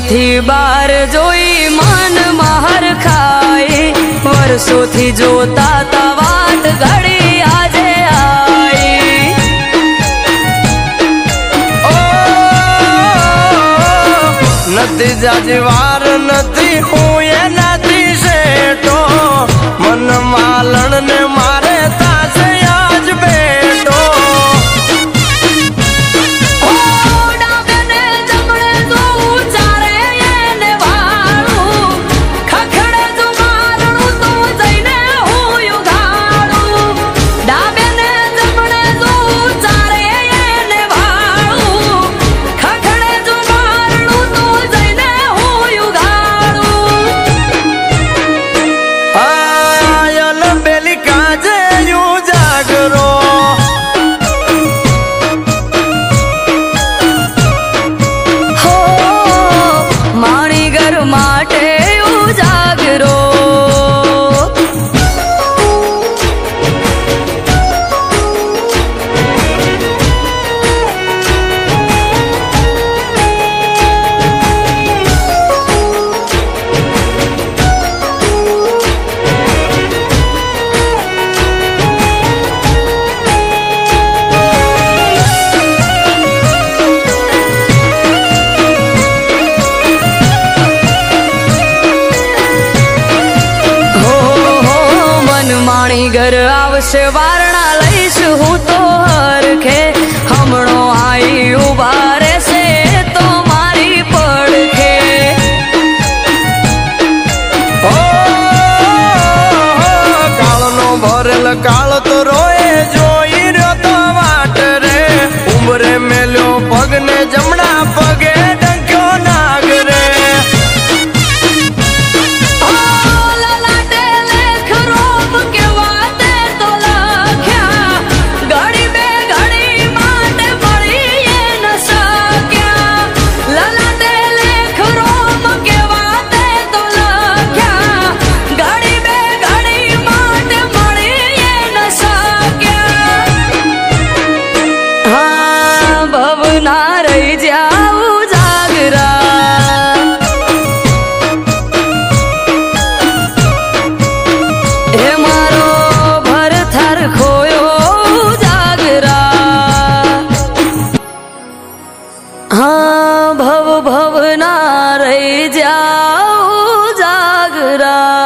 થી બાર જોઈ મન માર ખાઈ વર્ષોથી જોતા તા વાત ઘડી આજે आई नदी जाजवार नदी हूँ ये नदी सेठो मन मालन ने मारे ताज आज बेटो घर आवशे वारणा लईश हूँ तो हरखे हमणो आई उबारे से तो मारी पड़खे काळनो भरेल काळ तो रोए जोई रह्यो तो वाट रे उमरे मेल्यो पगने जमणा पगे डंक्यो नाग रे हाँ भव भव ना रही जाऊ जागरा।